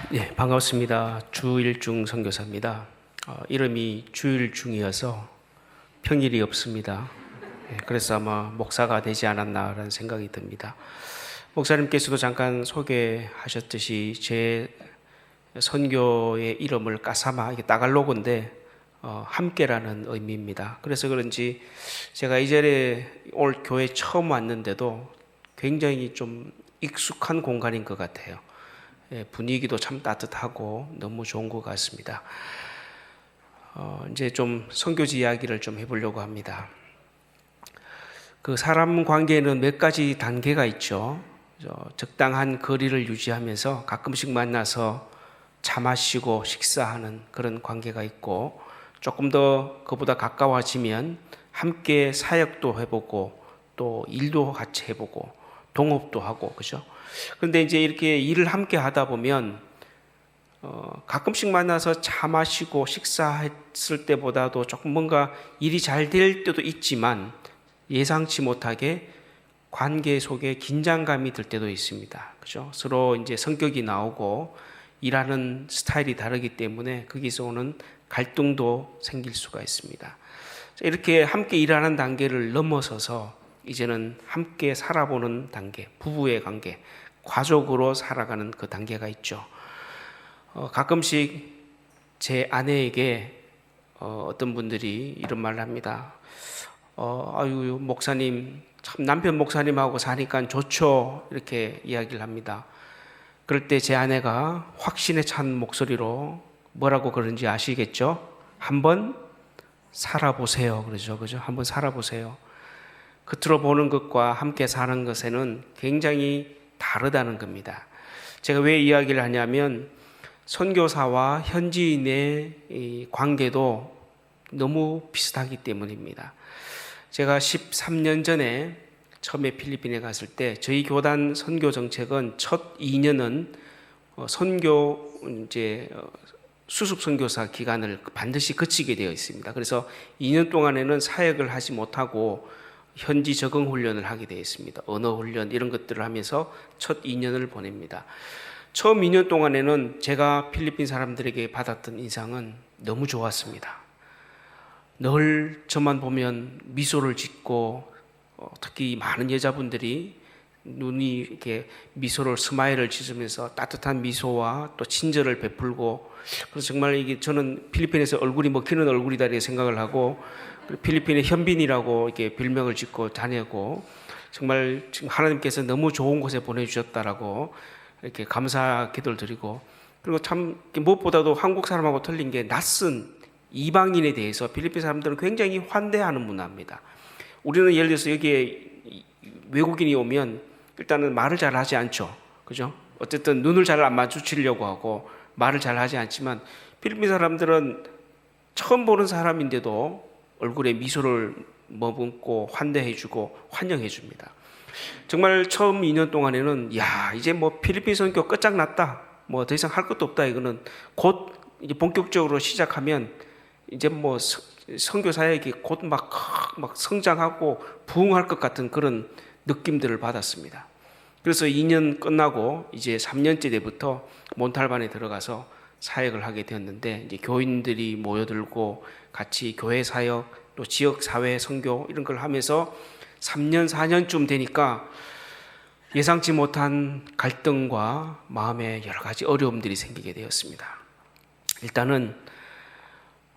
네, 반갑습니다. 주일중 선교사입니다. 이름이 주일중이어서 평일이 없습니다. 그래서 아마 목사가 되지 않았나라는 생각이 듭니다. 목사님께서도 잠깐 소개하셨듯이 제 선교의 이름을 까사마, 이게 따갈로그인데 함께라는 의미입니다. 그래서 그런지 제가 이 자리에 오늘 교회 처음 왔는데도 굉장히 좀 익숙한 공간인 것 같아요. 분위기도 참 따뜻하고 너무 좋은 것 같습니다. 이제 좀 선교지 이야기를 좀 해보려고 합니다. 그 사람 관계에는 몇 가지 단계가 있죠. 적당한 거리를 유지하면서 가끔씩 만나서 차 마시고 식사하는 그런 관계가 있고, 조금 더 그보다 가까워지면 함께 사역도 해보고 또 일도 같이 해보고 동업도 하고, 그죠? 그런데 이제 이렇게 일을 함께 하다 보면 가끔씩 만나서 차 마시고 식사했을 때보다도 조금 뭔가 일이 잘 될 때도 있지만 예상치 못하게 관계 속에 긴장감이 들 때도 있습니다. 그죠? 서로 이제 성격이 나오고 일하는 스타일이 다르기 때문에 거기서 오는 갈등도 생길 수가 있습니다. 이렇게 함께 일하는 단계를 넘어서서 이제는 함께 살아보는 단계, 부부의 관계, 가족으로 살아가는 그 단계가 있죠. 가끔씩 제 아내에게 어떤 분들이 이런 말을 합니다. 아유, 목사님, 참 남편 목사님하고 사니까 좋죠. 이렇게 이야기를 합니다. 그럴 때 제 아내가 확신에 찬 목소리로 뭐라고 그러는지 아시겠죠? 한번 살아보세요. 그러죠. 그죠? 한번 살아보세요. 겉으로 보는 것과 함께 사는 것에는 굉장히 다르다는 겁니다. 제가 왜 이야기를 하냐면 선교사와 현지인의 관계도 너무 비슷하기 때문입니다. 제가 13년 전에 처음에 필리핀에 갔을 때 저희 교단 선교 정책은 첫 2년은 선교 이제 수습 선교사 기간을 반드시 거치게 되어 있습니다. 그래서 2년 동안에는 사역을 하지 못하고 현지 적응 훈련을 하게 되어 있습니다. 언어 훈련 이런 것들을 하면서 첫 2년을 보냅니다. 처음 2년 동안에는 제가 필리핀 사람들에게 받았던 인상은 너무 좋았습니다. 늘 저만 보면 미소를 짓고 특히 많은 여자분들이 눈이 이렇게 미소를 스마일을 짓으면서 따뜻한 미소와 또 친절을 베풀고, 그래서 정말 이게 저는 필리핀에서 얼굴이 먹히는 얼굴이다 이렇게 생각을 하고 필리핀의 현빈이라고 이렇게 별명을 짓고 다녔고, 정말 지금 하나님께서 너무 좋은 곳에 보내주셨다라고 이렇게 감사 기도를 드리고, 그리고 참 무엇보다도 한국 사람하고 틀린 게 낯선 이방인에 대해서 필리핀 사람들은 굉장히 환대하는 문화입니다. 우리는 예를 들어서 여기에 외국인이 오면 일단은 말을 잘 하지 않죠. 그죠? 어쨌든 눈을 잘 안 마주치려고 하고 말을 잘 하지 않지만 필리핀 사람들은 처음 보는 사람인데도 얼굴에 미소를 머금고 환대해주고 환영해줍니다. 정말 처음 2년 동안에는 야, 이제 뭐 필리핀 선교 끝장났다, 뭐 더 이상 할 것도 없다, 이거는 곧 이제 본격적으로 시작하면 이제 뭐 선교 사역이 곧 막 성장하고 부흥할 것 같은 그런 느낌들을 받았습니다. 그래서 2년 끝나고 이제 3년째 때부터 몬탈반에 들어가서 사역을 하게 되었는데, 이제 교인들이 모여들고 같이 교회 사역 또 지역 사회 선교 이런 걸 하면서 3년 4년쯤 되니까 예상치 못한 갈등과 마음에 여러 가지 어려움들이 생기게 되었습니다. 일단은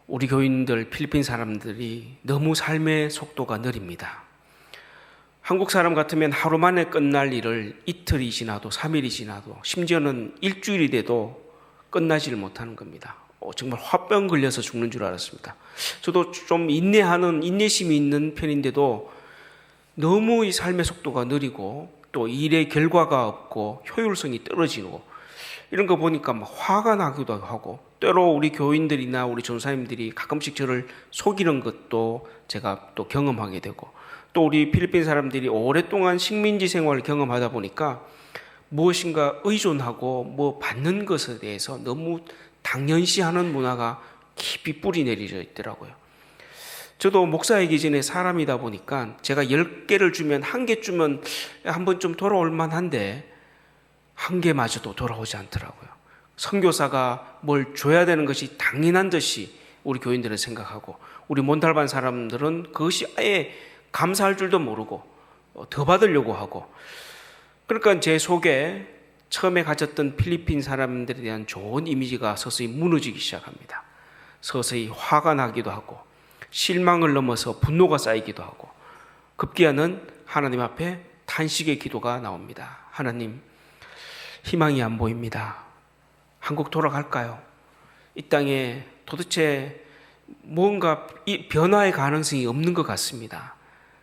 우리 교인들 필리핀 사람들이 너무 삶의 속도가 느립니다. 한국 사람 같으면 하루 만에 끝날 일을 이틀이 지나도 3일이 지나도 심지어는 일주일이 돼도 끝나지를 못하는 겁니다. 정말 화병 걸려서 죽는 줄 알았습니다. 저도 좀 인내심이 있는 편인데도 너무 이 삶의 속도가 느리고 또 일의 결과가 없고 효율성이 떨어지고 이런 거 보니까 막 화가 나기도 하고, 때로 우리 교인들이나 우리 전사님들이 가끔씩 저를 속이는 것도 제가 또 경험하게 되고, 또 우리 필리핀 사람들이 오랫동안 식민지 생활을 경험하다 보니까 무엇인가 의존하고 뭐 받는 것에 대해서 너무 당연시하는 문화가 깊이 뿌리 내리져 있더라고요. 저도 목사이기 전에 사람이다 보니까 제가 10개를 주면 1개 주면 한 번 좀 돌아올 만한데 한 개마저도 돌아오지 않더라고요. 선교사가 뭘 줘야 되는 것이 당연한 듯이 우리 교인들은 생각하고, 우리 몬탈반 사람들은 그것이 아예 감사할 줄도 모르고 더 받으려고 하고, 그러니까 제 속에 처음에 가졌던 필리핀 사람들에 대한 좋은 이미지가 서서히 무너지기 시작합니다. 서서히 화가 나기도 하고 실망을 넘어서 분노가 쌓이기도 하고, 급기야는 하나님 앞에 탄식의 기도가 나옵니다. 하나님, 희망이 안 보입니다. 한국 돌아갈까요? 이 땅에 도대체 뭔가 이 변화의 가능성이 없는 것 같습니다.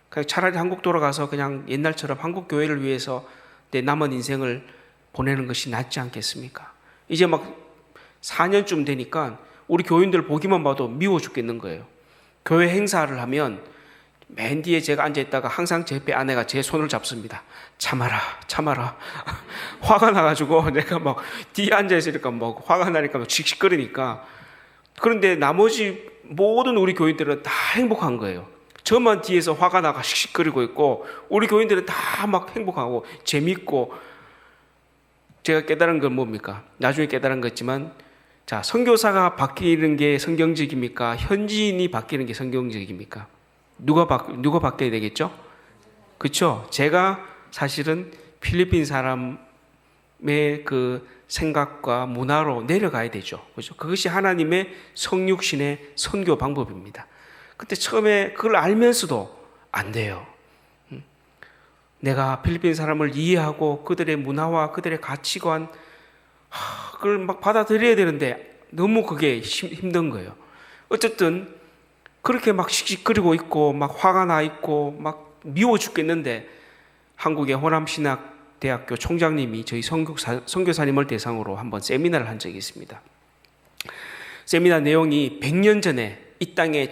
그냥 차라리 한국 돌아가서 그냥 옛날처럼 한국 교회를 위해서 내 남은 인생을 보내는 것이 낫지 않겠습니까? 이제 막 4년쯤 되니까 우리 교인들 보기만 봐도 미워 죽겠는 거예요. 교회 행사를 하면 맨 뒤에 제가 앉아있다가 항상 제 옆에 아내가 제 손을 잡습니다. 참아라, 참아라. 화가 나가지고 내가 막 뒤에 앉아있으니까 막 화가 나니까 막 씩씩거리니까. 그런데 나머지 모든 우리 교인들은 다 행복한 거예요. 저만 뒤에서 화가 나가 씩씩거리고 있고, 우리 교인들은 다 막 행복하고 재밌고. 제가 깨달은 건 뭡니까? 나중에 깨달은 거지만, 자, 선교사가 바뀌는 게 성경적입니까? 현지인이 바뀌는 게 성경적입니까? 누가 바뀌어야 되겠죠? 그렇죠? 제가 사실은 필리핀 사람의 그 생각과 문화로 내려가야 되죠. 그렇죠? 그것이 하나님의 성육신의 선교 방법입니다. 그때 처음에 그걸 알면서도 안 돼요. 내가 필리핀 사람을 이해하고 그들의 문화와 그들의 가치관, 그걸 막 받아들여야 되는데 너무 그게 힘든 거예요. 어쨌든 그렇게 막 씩씩거리고 있고 막 화가 나 있고 막 미워 죽겠는데, 한국의 호남신학대학교 총장님이 저희 선교사님을 대상으로 한번 세미나를 한 적이 있습니다. 세미나 내용이 100년 전에 이 땅에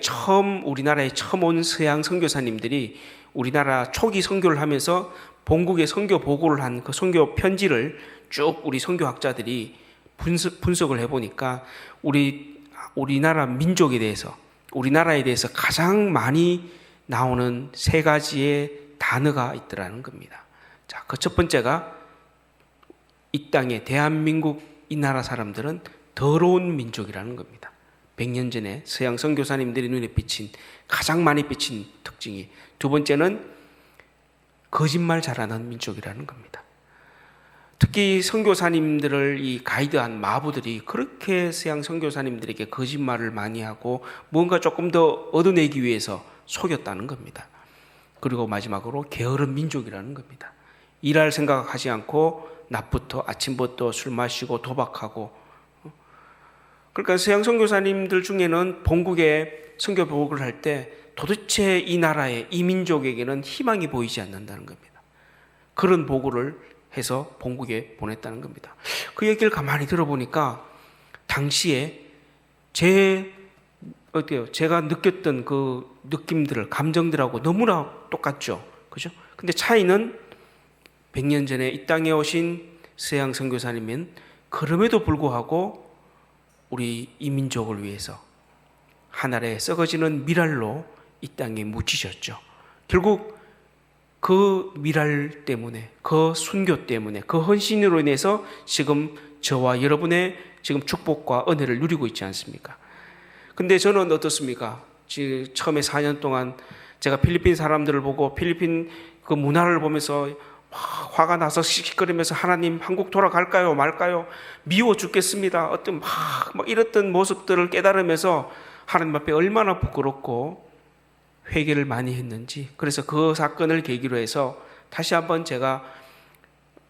우리나라에 처음 온 서양 선교사님들이 우리나라 초기 선교를 하면서 본국에 선교 보고를 한 그 선교 편지를 쭉 우리 선교학자들이 분석을 해보니까 우리나라 민족에 대해서, 우리나라에 대해서 가장 많이 나오는 3가지의 단어가 있더라는 겁니다. 자, 그 첫 번째가, 이 땅에 대한민국 이 나라 사람들은 더러운 민족이라는 겁니다. 100년 전에 서양 선교사님들이 눈에 가장 많이 비친 특징이. 두 번째는 거짓말 잘하는 민족이라는 겁니다. 특히 선교사님들을 이 가이드한 마부들이 그렇게 서양 선교사님들에게 거짓말을 많이 하고 뭔가 조금 더 얻어내기 위해서 속였다는 겁니다. 그리고 마지막으로 게으른 민족이라는 겁니다. 일할 생각하지 않고 낮부터 아침부터 술 마시고 도박하고. 그러니까 서양 선교사님들 중에는 본국에 선교 보고를 할 때 도대체 이 나라에, 이 민족에게는 희망이 보이지 않는다는 겁니다. 그런 보고를 해서 본국에 보냈다는 겁니다. 그 얘기를 가만히 들어보니까 당시에 제가 느꼈던 그 느낌들을, 감정들하고 너무나 똑같죠. 그죠? 근데 차이는 100년 전에 이 땅에 오신 서양 선교사님은 그럼에도 불구하고 우리 이 민족을 위해서 하늘에 썩어지는 미랄로 이 땅에 묻히셨죠. 결국 그 미랄 때문에, 그 순교 때문에, 그 헌신으로 인해서 지금 저와 여러분의 지금 축복과 은혜를 누리고 있지 않습니까? 근데 저는 어떻습니까? 지금 처음에 4년 동안 제가 필리핀 사람들을 보고 필리핀 그 문화를 보면서 화가 나서 씩씩거리면서, 하나님, 한국 돌아갈까요 말까요? 미워 죽겠습니다. 어떤 막 이랬던 모습들을 깨달으면서 하나님 앞에 얼마나 부끄럽고 회개를 많이 했는지. 그래서 그 사건을 계기로 해서 다시 한번 제가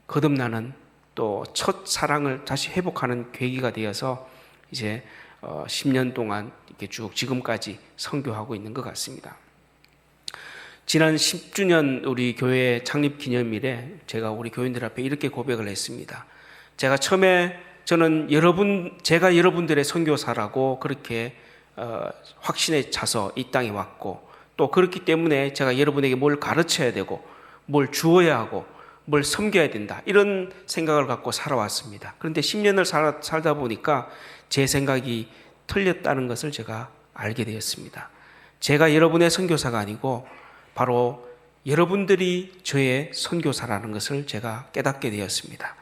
거듭나는, 또 첫 사랑을 다시 회복하는 계기가 되어서 이제 10년 동안 이렇게 쭉 지금까지 선교하고 있는 것 같습니다. 지난 10주년 우리 교회 창립 기념일에 제가 우리 교인들 앞에 이렇게 고백을 했습니다. 제가 처음에 제가 여러분들의 선교사라고 그렇게 확신에 차서 이 땅에 왔고, 또 그렇기 때문에 제가 여러분에게 뭘 가르쳐야 되고 뭘 주어야 하고 뭘 섬겨야 된다, 이런 생각을 갖고 살아왔습니다. 그런데 10년을 살다 보니까 제 생각이 틀렸다는 것을 제가 알게 되었습니다. 제가 여러분의 선교사가 아니고 바로 여러분들이 저의 선교사라는 것을 제가 깨닫게 되었습니다.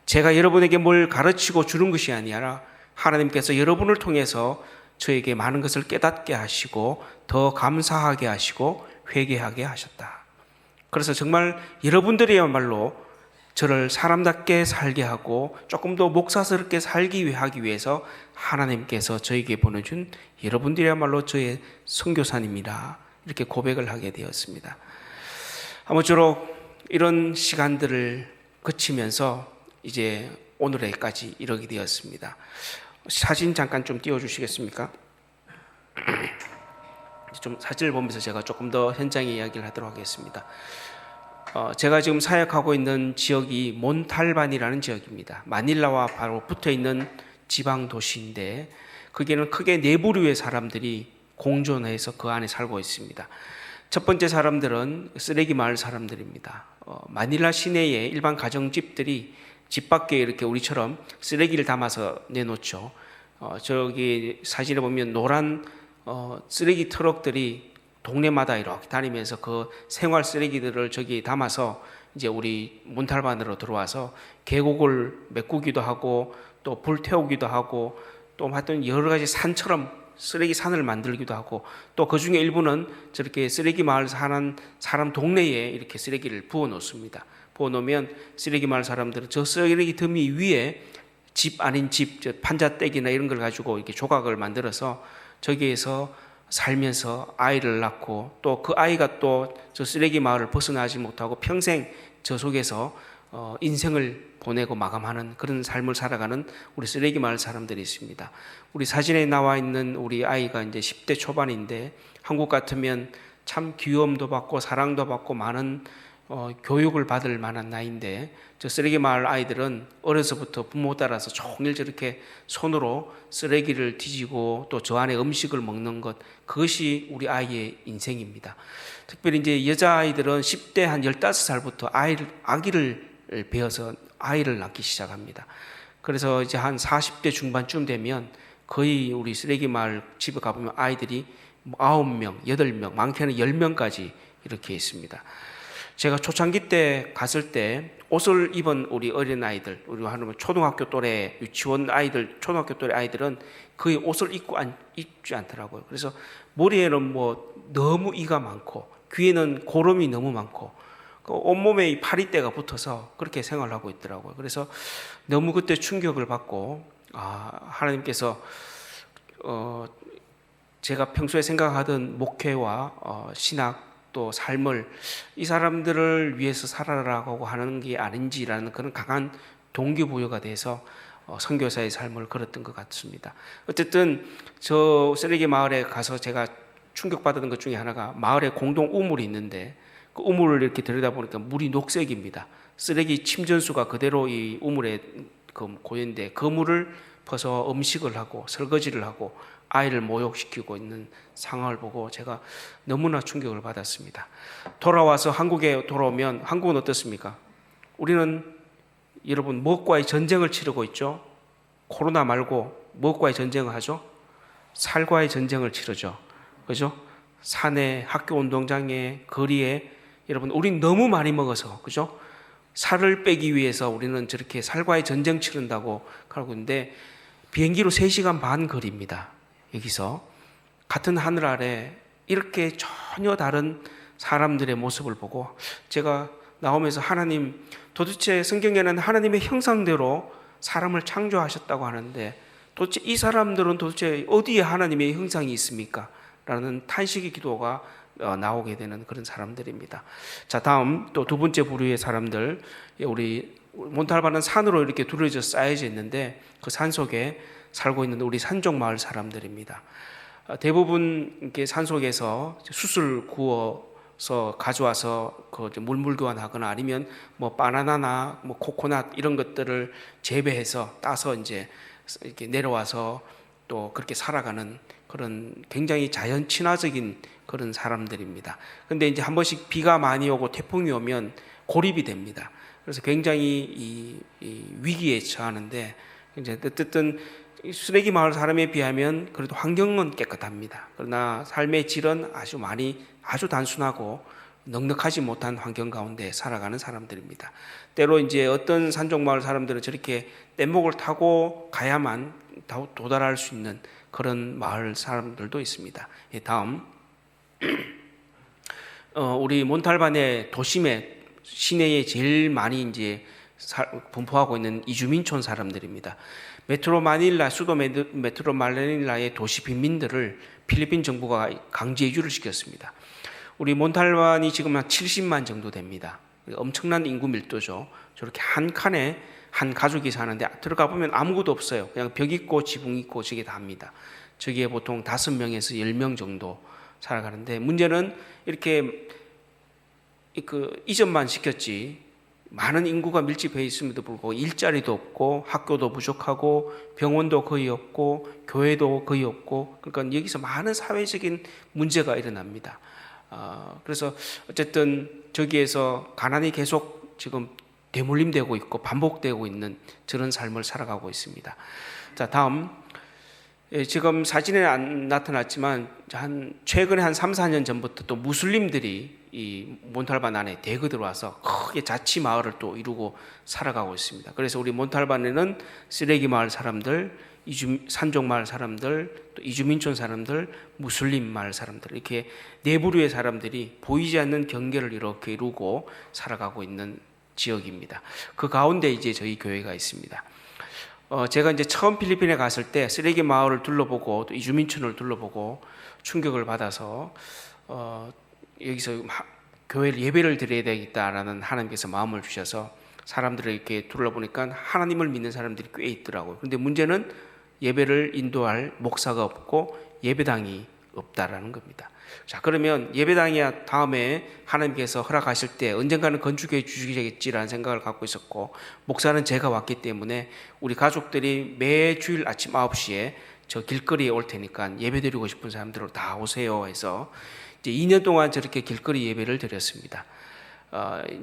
제가 여러분에게 뭘 가르치고 주는 것이 아니라 하나님께서 여러분을 통해서 저에게 많은 것을 깨닫게 하시고 더 감사하게 하시고 회개하게 하셨다. 그래서 정말 여러분들이야말로 저를 사람답게 살게 하고 조금 더 목사스럽게 살기 하기 위해서 하나님께서 저에게 보내준 여러분들이야말로 저의 선교사님이라 이렇게 고백을 하게 되었습니다. 아무쪼록 이런 시간들을 거치면서 이제 오늘에까지 이르게 되었습니다. 사진 잠깐 좀 띄워주시겠습니까? 좀 사진을 보면서 제가 조금 더 현장의 이야기를 하도록 하겠습니다. 제가 지금 사역하고 있는 지역이 몬탈반이라는 지역입니다. 마닐라와 바로 붙어 있는 지방 도시인데 거기는 크게 네 부류의 사람들이 공존해서 그 안에 살고 있습니다. 첫 번째 사람들은 쓰레기 마을 사람들입니다. 마닐라 시내에 일반 가정집들이 집 밖에 이렇게 우리처럼 쓰레기를 담아서 내놓죠. 저기 사진에 보면 노란 쓰레기 트럭들이 동네마다 이렇게 다니면서 그 생활 쓰레기들을 저기 담아서 이제 우리 몬탈반으로 들어와서 계곡을 메꾸기도 하고 또 불 태우기도 하고 또 하여튼 여러 가지 산처럼 쓰레기 산을 만들기도 하고 또 그 중에 일부는 저렇게 쓰레기 마을 사는 사람 동네에 이렇게 쓰레기를 부어 놓습니다. 부어 놓으면 쓰레기 마을 사람들은 저 쓰레기 더미 위에 집 아닌 집, 판자떼기나 이런 걸 가지고 이렇게 조각을 만들어서 저기에서 살면서 아이를 낳고 또 그 아이가 또 저 쓰레기 마을을 벗어나지 못하고 평생 저 속에서 인생을 보내고 마감하는 그런 삶을 살아가는 우리 쓰레기 마을 사람들이 있습니다. 우리 사진에 나와 있는 우리 아이가 이제 10대 초반인데 한국 같으면 참 귀여움도 받고 사랑도 받고 많은 교육을 받을 만한 나이인데 저 쓰레기 마을 아이들은 어려서부터 부모 따라서 종일 저렇게 손으로 쓰레기를 뒤지고 또 저 안에 음식을 먹는 것 그것이 우리 아이의 인생입니다. 특별히 이제 여자아이들은 10대 한 15살부터 아기를 배워서 아이를 낳기 시작합니다. 그래서 이제 한 40대 중반쯤 되면 거의 우리 쓰레기 마을 집에 가보면 아이들이 9명, 8명, 많게는 10명까지 이렇게 있습니다. 제가 초창기 때 갔을 때 옷을 입은 우리 어린아이들, 우리 하면 초등학교 또래 유치원 아이들, 초등학교 또래 아이들은 거의 옷을 입지 않더라고요. 그래서 머리에는 뭐 너무 이가 많고 귀에는 고름이 너무 많고 온몸에 이 파리떼가 붙어서 그렇게 생활하고 있더라고요. 그래서 너무 그때 충격을 받고 하나님께서 제가 평소에 생각하던 목회와 신학 또 삶을 이 사람들을 위해서 살아라고 하는 게 아닌지라는 그런 강한 동기부여가 돼서 선교사의 삶을 걸었던 것 같습니다. 어쨌든 저 쓰레기 마을에 가서 제가 충격받았던 것 중에 하나가 마을에 공동 우물이 있는데 그 우물을 이렇게 들여다보니까 물이 녹색입니다. 쓰레기 침전수가 그대로 이 우물에 고였는데 그 물을 퍼서 음식을 하고 설거지를 하고 아이를 모욕시키고 있는 상황을 보고 제가 너무나 충격을 받았습니다. 돌아와서 한국에 돌아오면 한국은 어떻습니까? 우리는 여러분 무엇과의 전쟁을 치르고 있죠? 코로나 말고 무엇과의 전쟁을 하죠? 살과의 전쟁을 치르죠. 그죠? 산에, 학교 운동장에, 거리에 여러분 우린 너무 많이 먹어서 그죠? 살을 빼기 위해서 우리는 저렇게 살과의 전쟁 치른다고 하고 있는데 비행기로 3시간 반 거리입니다. 여기서 같은 하늘 아래 이렇게 전혀 다른 사람들의 모습을 보고 제가 나오면서 하나님 도대체 성경에는 하나님의 형상대로 사람을 창조하셨다고 하는데 도대체 이 사람들은 도대체 어디에 하나님의 형상이 있습니까? 라는 탄식의 기도가 나오게 되는 그런 사람들입니다. 자, 다음 또 두 번째 부류의 사람들, 우리 몬탈반은 산으로 이렇게 둘러져 쌓여져 있는데 그 산 속에 살고 있는 우리 산쪽 마을 사람들입니다. 대부분 이렇게 산 속에서 숯을 구워서 가져와서 그 물물 교환하거나 아니면 뭐 바나나나 뭐 코코넛 이런 것들을 재배해서 따서 이제 이렇게 내려와서 또 그렇게 살아가는 그런 굉장히 자연 친화적인 그런 사람들입니다. 근데 이제 한 번씩 비가 많이 오고 태풍이 오면 고립이 됩니다. 그래서 굉장히 이 위기에 처하는데 이제 어쨌든 쓰레기 마을 사람에 비하면 그래도 환경은 깨끗합니다. 그러나 삶의 질은 아주 단순하고 넉넉하지 못한 환경 가운데 살아가는 사람들입니다. 때로 이제 어떤 산적마을 사람들은 저렇게 뗏목을 타고 가야만 도달할 수 있는 그런 마을 사람들도 있습니다. 다음, 우리 몬탈반의 도심에 시내에 제일 많이 이제 분포하고 있는 이주민촌 사람들입니다. 메트로 마닐라, 수도 메트로 마닐라의 도시 빈민들을 필리핀 정부가 강제 이주를 시켰습니다. 우리 몬탈반이 지금 한 70만 정도 됩니다. 엄청난 인구 밀도죠. 저렇게 한 칸에 한 가족이 사는데 들어가 보면 아무것도 없어요. 그냥 벽 있고 지붕 있고 저게 다입니다. 저기에 보통 5명에서 10명 정도 살아가는데, 문제는 이렇게 이전만 시켰지 많은 인구가 밀집해 있음에도 불구하고 일자리도 없고 학교도 부족하고 병원도 거의 없고 교회도 거의 없고, 그러니까 여기서 많은 사회적인 문제가 일어납니다. 그래서 어쨌든 저기에서 가난이 계속 지금 되물림되고 있고 반복되고 있는 저런 삶을 살아가고 있습니다. 자, 다음, 지금 사진에 안 나타났지만 최근에 한 3, 4년 전부터 또 무슬림들이 이 몬탈반 안에 대거 들어와서 크게 자치 마을을 또 이루고 살아가고 있습니다. 그래서 우리 몬탈반에는 쓰레기 마을 사람들, 산족 마을 사람들, 또 이주민촌 사람들, 무슬림 마을 사람들, 이렇게 네 부류의 사람들이 보이지 않는 경계를 이렇게 이루고 살아가고 있는 지역입니다. 그 가운데 이제 저희 교회가 있습니다. 제가 이제 처음 필리핀에 갔을 때 쓰레기 마을을 둘러보고 또 이주민촌을 둘러보고 충격을 받아서 여기서 교회를 예배를 드려야 되겠다라는 하나님께서 마음을 주셔서 사람들을 이렇게 둘러보니까 하나님을 믿는 사람들이 꽤 있더라고요. 그런데 문제는 예배를 인도할 목사가 없고 예배당이 없다라는 겁니다. 자, 그러면 예배당이 다음에 하나님께서 허락하실 때 언젠가는 건축해 주시겠지라는 생각을 갖고 있었고, 목사는 제가 왔기 때문에 우리 가족들이 매 주일 아침 9시에 저 길거리에 올 테니까 예배 드리고 싶은 사람들로 다 오세요 해서 이제 2년 동안 저렇게 길거리 예배를 드렸습니다.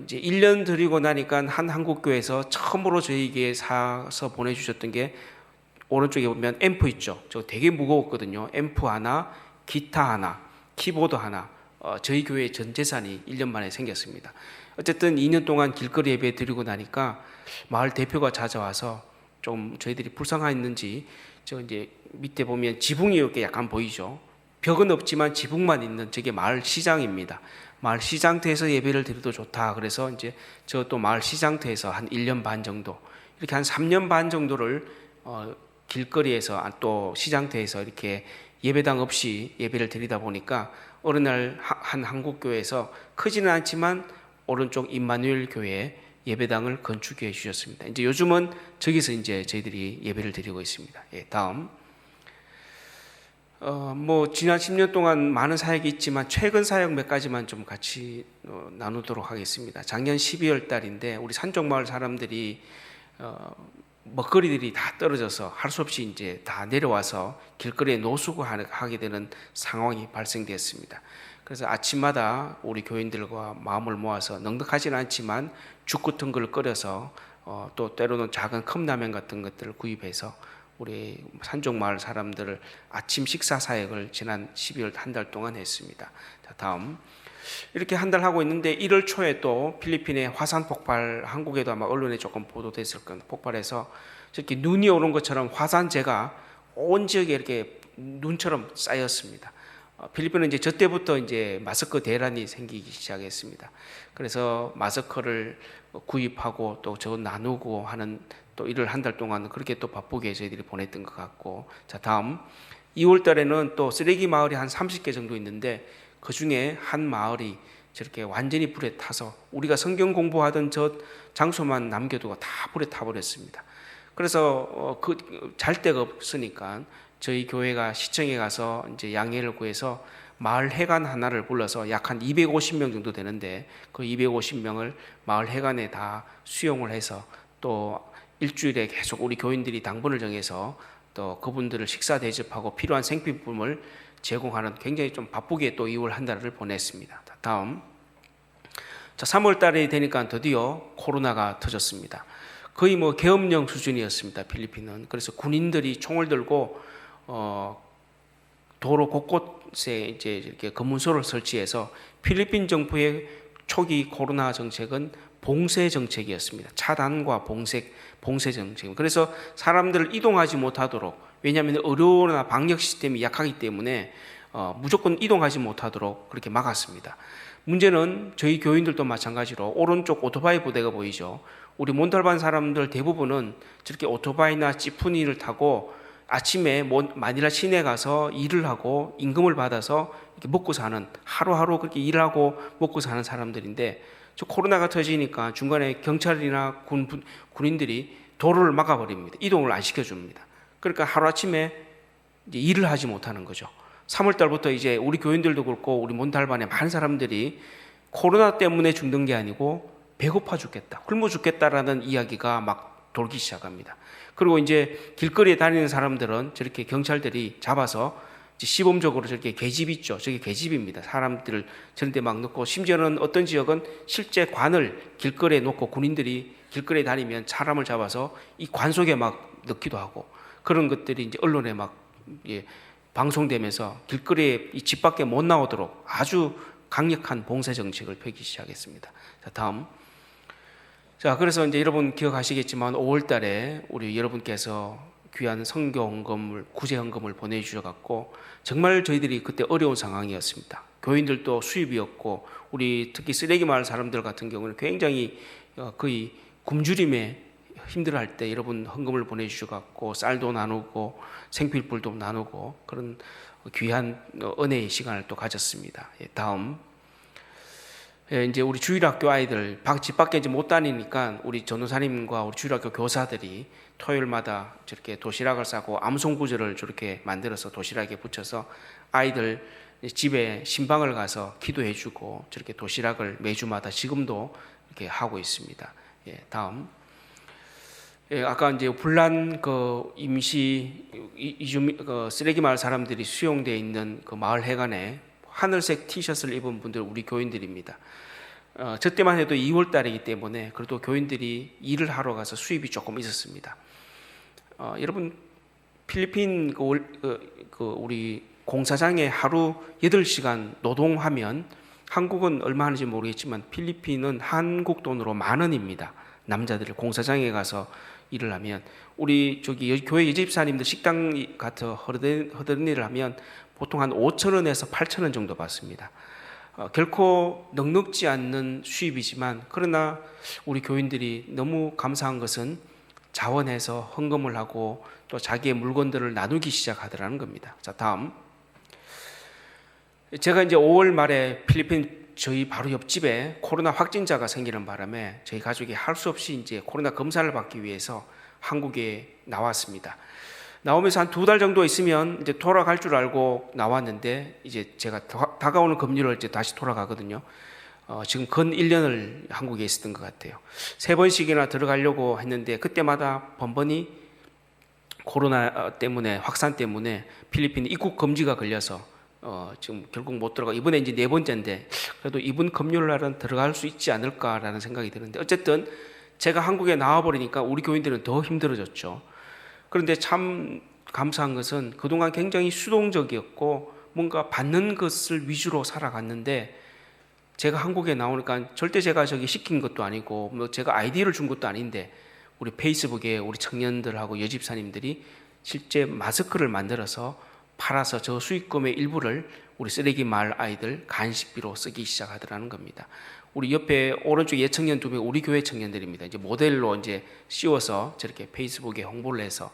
이제 1년 드리고 나니까 한 한국교회에서 처음으로 저희에게 사서 보내주셨던 게, 오른쪽에 보면 앰프 있죠. 저 되게 무거웠거든요. 앰프 하나, 기타 하나, 키보드 하나, 저희 교회의 전 재산이 1년 만에 생겼습니다. 어쨌든 2년 동안 길거리 예배 드리고 나니까 마을 대표가 찾아와서 좀 저희들이 불쌍했는지, 저 이제 밑에 보면 지붕이 이렇게 약간 보이죠. 벽은 없지만 지붕만 있는 저게 마을 시장입니다. 마을 시장터에서 예배를 드려도 좋다. 그래서 이제 저 또 마을 시장터에서 한 1년 반 정도, 이렇게 한 3년 반 정도를 길거리에서 또 시장터에서 이렇게 예배당 없이 예배를 드리다 보니까 어느 날 한 한국교회에서 크지는 않지만 오른쪽 임마누엘 교회에 예배당을 건축해 주셨습니다. 이제 요즘은 저기서 이제 저희들이 예배를 드리고 있습니다. 다음. 지난 10년 동안 많은 사역이 있지만 최근 사역 몇 가지만 좀 같이 나누도록 하겠습니다. 작년 12월 달인데 우리 산적마을 사람들이 먹거리들이 다 떨어져서 할 수 없이 이제 다 내려와서 길거리에 노숙을 하게 되는 상황이 발생되었습니다. 그래서 아침마다 우리 교인들과 마음을 모아서 넉넉하지는 않지만 죽 같은 걸 끓여서 또 때로는 작은 컵라면 같은 것들을 구입해서 우리 산적마을 사람들을 아침 식사 사역을 지난 12월 한 달 동안 했습니다. 자, 다음. 이렇게 한 달 하고 있는데 1월 초에 또 필리핀의 화산 폭발, 한국에도 아마 언론에 조금 보도됐을 겁니다. 폭발해서 저렇게 눈이 오는 것처럼 화산재가 온 지역에 이렇게 눈처럼 쌓였습니다. 필리핀은 이제 저 때부터 이제 마스크 대란이 생기기 시작했습니다. 그래서 마스크를 구입하고 또 저 나누고 하는 또 일을 한 달 동안 그렇게 또 바쁘게 저희들이 보냈던 것 같고, 자, 다음 2월 달에는 또 쓰레기 마을이 한 30개 정도 있는데 그 중에 한 마을이 저렇게 완전히 불에 타서 우리가 성경 공부하던 저 장소만 남겨두고 다 불에 타버렸습니다. 그래서 잘 데가 없으니까 저희 교회가 시청에 가서 이제 양해를 구해서 마을 회관 하나를 불러서 약 한 250명 정도 되는데 그 250명을 마을 회관에 다 수용을 해서 또 일주일에 계속 우리 교인들이 당번을 정해서 또 그분들을 식사 대접하고 필요한 생필품을 제공하는 굉장히 좀 바쁘게 또 2월 한 달을 보냈습니다. 다음. 자, 3월 달에 되니까 드디어 코로나가 터졌습니다. 거의 계엄령 수준이었습니다. 필리핀은. 그래서 군인들이 총을 들고 도로 곳곳에 이제 이렇게 검문소를 설치해서 필리핀 정부의 초기 코로나 정책은 봉쇄 정책이었습니다. 차단과 봉쇄 정책. 그래서 사람들을 이동하지 못하도록, 왜냐하면 의료나 방역 시스템이 약하기 때문에 무조건 이동하지 못하도록 그렇게 막았습니다. 문제는 저희 교인들도 마찬가지로 오른쪽 오토바이 부대가 보이죠. 우리 몬탈반 사람들 대부분은 저렇게 오토바이나 지프니를 타고 아침에 마닐라 시내 가서 일을 하고 임금을 받아서 이렇게 먹고 사는, 하루하루 그렇게 일하고 먹고 사는 사람들인데, 저 코로나가 터지니까 중간에 경찰이나 군인들이 도로를 막아버립니다. 이동을 안 시켜줍니다. 그러니까 하루아침에 이제 일을 하지 못하는 거죠. 3월 달부터 이제 우리 교인들도 그렇고 우리 몬탈반의 많은 사람들이 코로나 때문에 죽는 게 아니고 배고파 죽겠다, 굶어 죽겠다라는 이야기가 막 돌기 시작합니다. 그리고 이제 길거리에 다니는 사람들은 저렇게 경찰들이 잡아서 시범적으로 저렇게 계집 있죠. 저게 계집입니다. 사람들을 저런 데 막 넣고, 심지어는 어떤 지역은 실제 관을 길거리에 놓고 군인들이 길거리에 다니면 사람을 잡아서 이 관 속에 막 넣기도 하고, 그런 것들이 이제 언론에 막 방송되면서 길거리에 이 집 밖에 못 나오도록 아주 강력한 봉쇄 정책을 펴기 시작했습니다. 자, 다음. 자, 그래서 이제 여러분 기억하시겠지만 5월 달에 우리 여러분께서 귀한 선교 헌금을, 구제 헌금을 보내주셔 갖고 정말 저희들이 그때 어려운 상황이었습니다. 교인들도 수입이 없고, 우리 특히 쓰레기 마을 사람들 같은 경우는 굉장히 거의 굶주림에 힘들어할 때 여러분 헌금을 보내주셔 갖고 쌀도 나누고 생필품도 나누고 그런 귀한 은혜의 시간을 또 가졌습니다. 다음. 이제 우리 주일학교 아이들 집 밖에 이제 못 다니니까 우리 전도사님과 우리 주일학교 교사들이 토요일마다 저렇게 도시락을 싸고 암송구절을 저렇게 만들어서 도시락에 붙여서 아이들 집에 신방을 가서 기도해주고 저렇게 도시락을 매주마다 지금도 이렇게 하고 있습니다. 다음. 아까 이제 불난 그 이주민 쓰레기 마을 사람들이 수용되어 있는 그 마을 해관에 하늘색 티셔츠를 입은 분들 우리 교인들입니다. 저 때만 해도 2월 달이기 때문에 그래도 교인들이 일을 하러 가서 수입이 조금 있었습니다. 여러분 필리핀 우리 공사장에 하루 8시간 노동하면, 한국은 얼마 하는지 모르겠지만 필리핀은 한국 돈으로 10,000원입니다. 남자들이 공사장에 가서 일을 하면, 우리 저기 교회 예집사님들 식당 같은 허드렛 일을 하면 보통 한 5,000원에서 8,000원 정도 받습니다. 결코 넉넉지 않는 수입이지만, 그러나 우리 교인들이 너무 감사한 것은 자원해서 헌금을 하고 또 자기의 물건들을 나누기 시작하더라는 겁니다. 자, 다음. 제가 이제 5월 말에 필리핀 저희 바로 옆집에 코로나 확진자가 생기는 바람에 저희 가족이 할 수 없이 이제 코로나 검사를 받기 위해서 한국에 나왔습니다. 나오면서 한 2달 정도 있으면 이제 돌아갈 줄 알고 나왔는데, 이제 제가 다가오는 금요일 이제 다시 돌아가거든요. 지금 근 1년을 한국에 있었던 것 같아요. 3번씩이나 들어가려고 했는데 그때마다 번번이 코로나 때문에, 확산 때문에 필리핀 입국 금지가 걸려서 지금 결국 못 들어가. 이번에 이제 4번째인데 그래도 이번 금요일 날은 들어갈 수 있지 않을까라는 생각이 드는데, 어쨌든 제가 한국에 나와버리니까 우리 교인들은 더 힘들어졌죠. 그런데 참 감사한 것은 그동안 굉장히 수동적이었고 뭔가 받는 것을 위주로 살아갔는데, 제가 한국에 나오니까 절대 제가 저기 시킨 것도 아니고 뭐 제가 아이디어를 준 것도 아닌데, 우리 페이스북에 우리 청년들하고 여집사님들이 실제 마스크를 만들어서 팔아서 저 수익금의 일부를 우리 쓰레기 마을 아이들 간식비로 쓰기 시작하더라는 겁니다. 우리 옆에 오른쪽 예청년 2명 우리 교회 청년들입니다. 이제 모델로 이제 씌워서 저렇게 페이스북에 홍보를 해서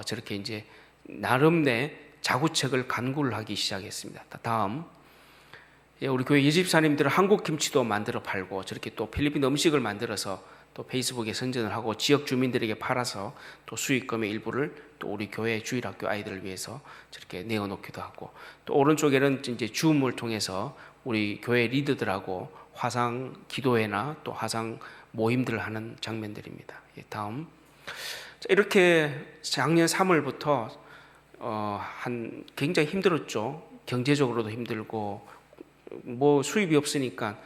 저렇게 이제 나름의 자구책을 간구를 하기 시작했습니다. 다음. 우리 교회 예집사님들은 한국 김치도 만들어 팔고 저렇게 또 필리핀 음식을 만들어서 또 페이스북에 선전을 하고 지역 주민들에게 팔아서 또 수익금의 일부를 또 우리 교회 주일학교 아이들을 위해서 저렇게 내어놓기도 하고, 또 오른쪽에는 이제 줌을 통해서 우리 교회 리더들하고 화상 기도회나 또 화상 모임들을 하는 장면들입니다. 다음. 이렇게 작년 3월부터 한 굉장히 힘들었죠. 경제적으로도 힘들고 뭐 수입이 없으니까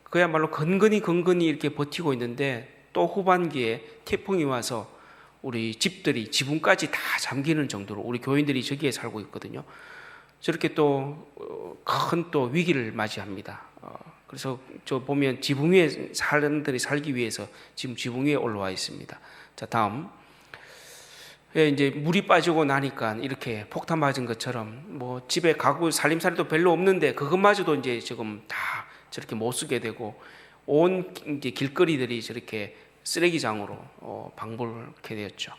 그야말로 근근히 이렇게 버티고 있는데, 또 후반기에 태풍이 와서 우리 집들이 지붕까지 다 잠기는 정도로 우리 교인들이 저기에 살고 있거든요. 저렇게 또 큰 또 위기를 맞이합니다. 그래서 저 보면 지붕 위에 사람들이 살기 위해서 지금 지붕 위에 올라와 있습니다. 자, 다음. 이제 물이 빠지고 나니까 이렇게 폭탄 맞은 것처럼 뭐 집에 가구 살림살이도 별로 없는데 그것마저도 이제 지금 다 저렇게 못 쓰게 되고 온 이제 길거리들이 저렇게 쓰레기장으로 방불케 되었죠.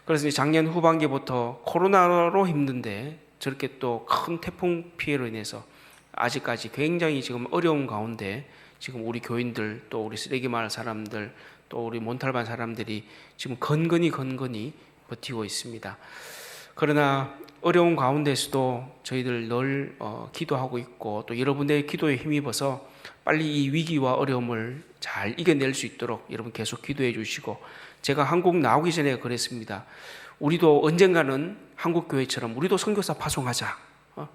그래서 이제 작년 후반기부터 코로나로 힘든데 저렇게 또 큰 태풍 피해로 인해서 아직까지 굉장히 지금 어려운 가운데 지금 우리 교인들 또 우리 쓰레기 마을 사람들 또 우리 몬탈반 사람들이 지금 건건히 버티고 있습니다. 그러나 어려운 가운데서도 저희들 늘 기도하고 있고 또 여러분들의 기도에 힘입어서 빨리 이 위기와 어려움을 잘 이겨낼 수 있도록 여러분 계속 기도해 주시고, 제가 한국 나오기 전에 그랬습니다. 우리도 언젠가는 한국 교회처럼 우리도 선교사 파송하자.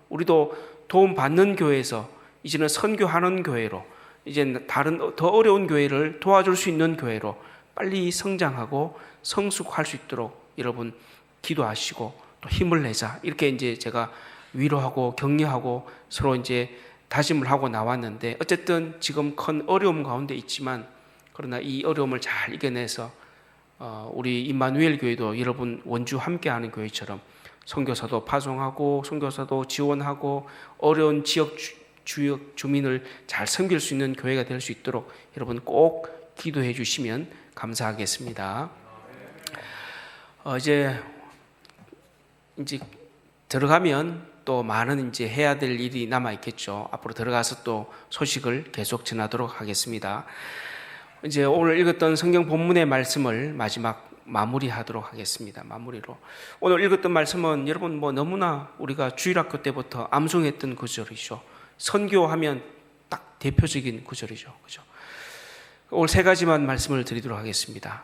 우리도 도움 받는 교회에서 이제는 선교하는 교회로, 이제 다른 더 어려운 교회를 도와줄 수 있는 교회로 빨리 성장하고 성숙할 수 있도록 여러분 기도하시고 또 힘을 내자. 이렇게 이제 제가 위로하고 격려하고 서로 이제 다짐을 하고 나왔는데, 어쨌든 지금 큰 어려움 가운데 있지만 그러나 이 어려움을 잘 이겨내서 우리 임마누엘 교회도 여러분 원주 함께하는 교회처럼 선교사도 파송하고 선교사도 지원하고 어려운 지역 주민을 잘 섬길 수 있는 교회가 될 수 있도록 여러분 꼭 기도해 주시면 감사하겠습니다. 이제 들어가면 또 많은 이제 해야 될 일이 남아 있겠죠. 앞으로 들어가서 또 소식을 계속 전하도록 하겠습니다. 이제 오늘 읽었던 성경 본문의 말씀을 마지막 마무리하도록 하겠습니다. 마무리로 오늘 읽었던 말씀은 여러분 뭐 너무나 우리가 주일학교 때부터 암송했던 구절이죠. 선교하면 딱 대표적인 구절이죠. 그죠? 오늘 세 가지만 말씀을 드리도록 하겠습니다.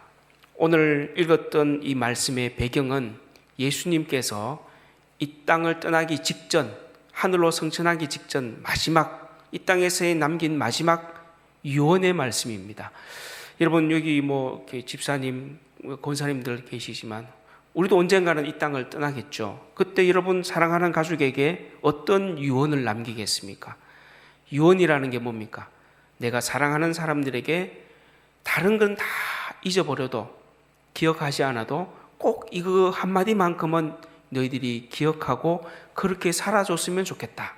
오늘 읽었던 이 말씀의 배경은 예수님께서 이 땅을 떠나기 직전, 하늘로 승천하기 직전 마지막 이 땅에서의 남긴 마지막 유언의 말씀입니다. 여러분 여기 뭐 집사님, 권사님들 계시지만 우리도 언젠가는 이 땅을 떠나겠죠. 그때 여러분 사랑하는 가족에게 어떤 유언을 남기겠습니까? 유언이라는 게 뭡니까? 내가 사랑하는 사람들에게 다른 건 다 잊어버려도 기억하지 않아도 꼭 이거 한마디만큼은 너희들이 기억하고 그렇게 살아줬으면 좋겠다.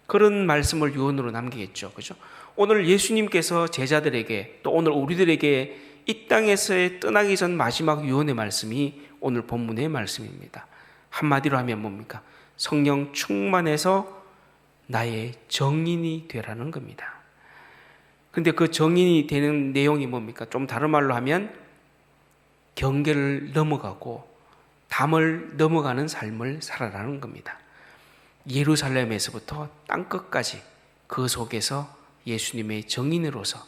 그런 말씀을 유언으로 남기겠죠. 그죠? 오늘 예수님께서 제자들에게 또 오늘 우리들에게 이 땅에서의 떠나기 전 마지막 유언의 말씀이 오늘 본문의 말씀입니다. 한마디로 하면 뭡니까? 성령 충만해서 나의 정인이 되라는 겁니다. 근데 그 정인이 되는 내용이 뭡니까? 좀 다른 말로 하면 경계를 넘어가고 담을 넘어가는 삶을 살아라는 겁니다. 예루살렘에서부터 땅끝까지 그 속에서 예수님의 정인으로서,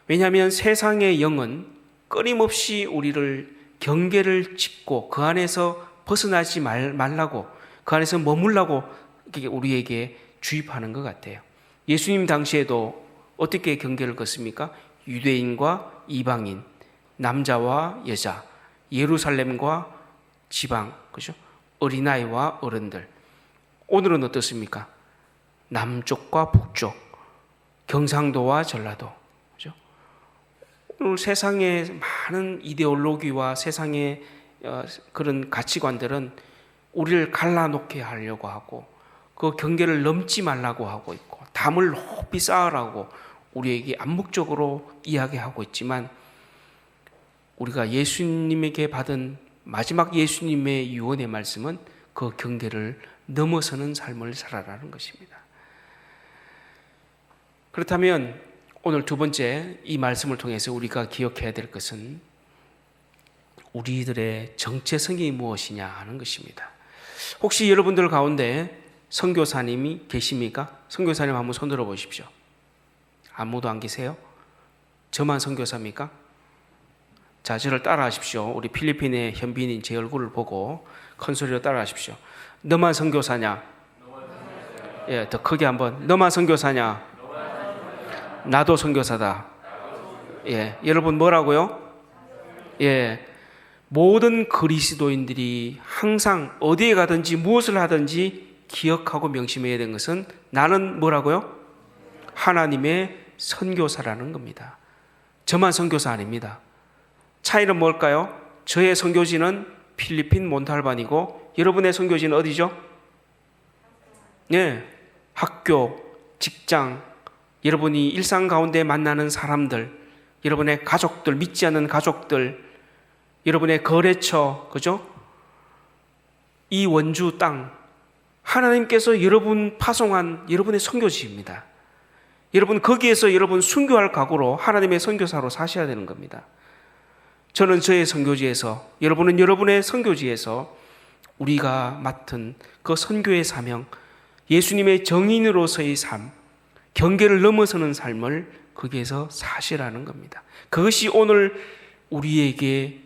왜냐하면 세상의 영은 끊임없이 우리를 경계를 짚고 그 안에서 벗어나지 말라고, 그 안에서 머물라고 우리에게 주입하는 것 같아요. 예수님 당시에도 어떻게 경계를 걷습니까? 유대인과 이방인, 남자와 여자, 예루살렘과 지방, 그죠? 어린아이와 어른들. 오늘은 어떻습니까? 남쪽과 북쪽, 경상도와 전라도, 그죠? 오늘 세상의 많은 이데올로기와 세상의 그런 가치관들은 우리를 갈라놓게 하려고 하고 그 경계를 넘지 말라고 하고 있고 담을 높이 쌓으라고 우리에게 암묵적으로 이야기하고 있지만, 우리가 예수님에게 받은 마지막 예수님의 유언의 말씀은 그 경계를 넘어서는 삶을 살아라는 것입니다. 그렇다면 오늘 두 번째 이 말씀을 통해서 우리가 기억해야 될 것은 우리들의 정체성이 무엇이냐 하는 것입니다. 혹시 여러분들 가운데 선교사님이 계십니까? 선교사님 한번 손 들어 보십시오. 아무도 안 계세요? 저만 선교사입니까? 자, 저를 따라 하십시오. 우리 필리핀의 현빈인 제 얼굴을 보고 큰 소리로 따라 하십시오. 너만 선교사냐? 예, 더 크게 한번. 너만 선교사냐? 나도 선교사다. 예, 여러분 뭐라고요? 예, 모든 그리스도인들이 항상 어디에 가든지 무엇을 하든지 기억하고 명심해야 되는 것은 나는 뭐라고요? 하나님의 선교사라는 겁니다. 저만 선교사 아닙니다. 차이는 뭘까요? 저의 선교지는 필리핀 몬탈반이고 여러분의 선교지는 어디죠? 네, 학교, 직장, 여러분이 일상 가운데 만나는 사람들, 여러분의 가족들, 믿지 않는 가족들, 여러분의 거래처, 그죠? 이 원주 땅, 하나님께서 여러분 파송한 여러분의 선교지입니다. 여러분 거기에서 여러분 순교할 각오로 하나님의 선교사로 사셔야 되는 겁니다. 저는 저의 선교지에서, 여러분은 여러분의 선교지에서 우리가 맡은 그 선교의 사명, 예수님의 정인으로서의 삶, 경계를 넘어서는 삶을 거기에서 사시라는 겁니다. 그것이 오늘 우리에게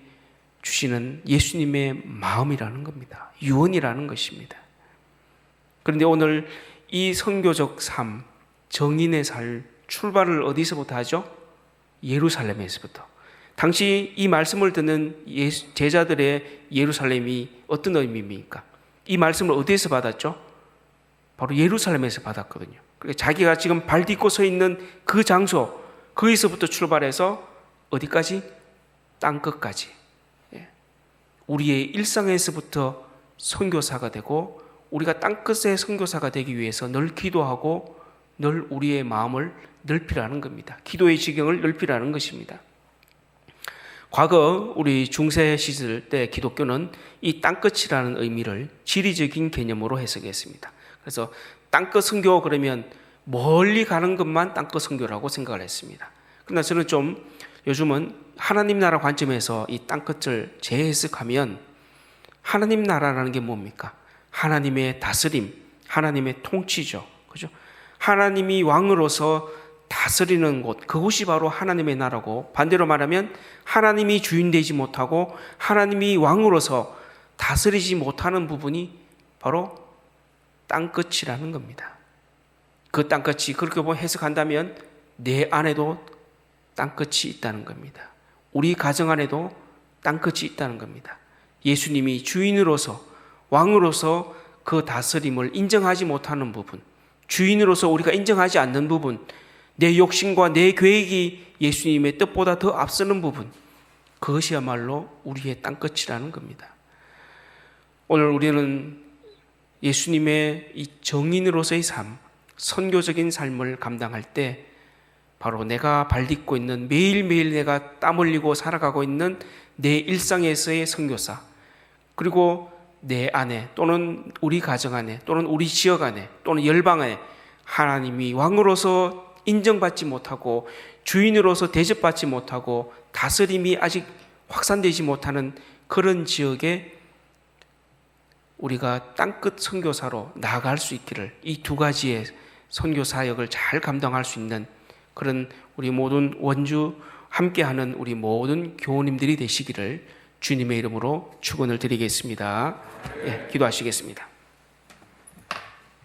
주시는 예수님의 마음이라는 겁니다. 유언이라는 것입니다. 그런데 오늘 이 선교적 삶, 정인의 삶, 출발을 어디서부터 하죠? 예루살렘에서부터. 당시 이 말씀을 듣는 제자들의 예루살렘이 어떤 의미입니까? 이 말씀을 어디에서 받았죠? 바로 예루살렘에서 받았거든요. 그러니까 자기가 지금 발 딛고 서 있는 그 장소, 거기서부터 출발해서 어디까지? 땅끝까지. 우리의 일상에서부터 선교사가 되고 우리가 땅끝의 선교사가 되기 위해서 늘 기도하고 늘 우리의 마음을 넓히라는 겁니다. 기도의 지경을 넓히라는 것입니다. 과거 우리 중세 시절 때 기독교는 이 땅끝이라는 의미를 지리적인 개념으로 해석했습니다. 그래서 땅끝 선교 그러면 멀리 가는 것만 땅끝 선교라고 생각을 했습니다. 그러나 저는 좀 요즘은 하나님 나라 관점에서 이 땅끝을 재해석하면 하나님 나라라는 게 뭡니까? 하나님의 다스림, 하나님의 통치죠. 그죠? 하나님이 왕으로서 다스리는 곳, 그곳이 바로 하나님의 나라고, 반대로 말하면 하나님이 주인 되지 못하고 하나님이 왕으로서 다스리지 못하는 부분이 바로 땅끝이라는 겁니다. 그 땅끝이 그렇게 해석한다면 내 안에도 땅끝이 있다는 겁니다. 우리 가정 안에도 땅끝이 있다는 겁니다. 예수님이 주인으로서 왕으로서 그 다스림을 인정하지 못하는 부분, 주인으로서 우리가 인정하지 않는 부분, 내 욕심과 내 계획이 예수님의 뜻보다 더 앞서는 부분, 그것이야말로 우리의 땅끝이라는 겁니다. 오늘 우리는 예수님의 이 정인으로서의 삶, 선교적인 삶을 감당할 때 바로 내가 발딛고 있는 매일매일 내가 땀 흘리고 살아가고 있는 내 일상에서의 선교사, 그리고 내 안에 또는 우리 가정 안에 또는 우리 지역 안에 또는 열방 안에 하나님이 왕으로서 인정받지 못하고 주인으로서 대접받지 못하고 다스림이 아직 확산되지 못하는 그런 지역에 우리가 땅끝 선교사로 나아갈 수 있기를, 이 두 가지의 선교 사역을 잘 감당할 수 있는 그런 우리 모든 원주 함께하는 우리 모든 교우님들이 되시기를 주님의 이름으로 축원을 드리겠습니다. 예, 기도하시겠습니다.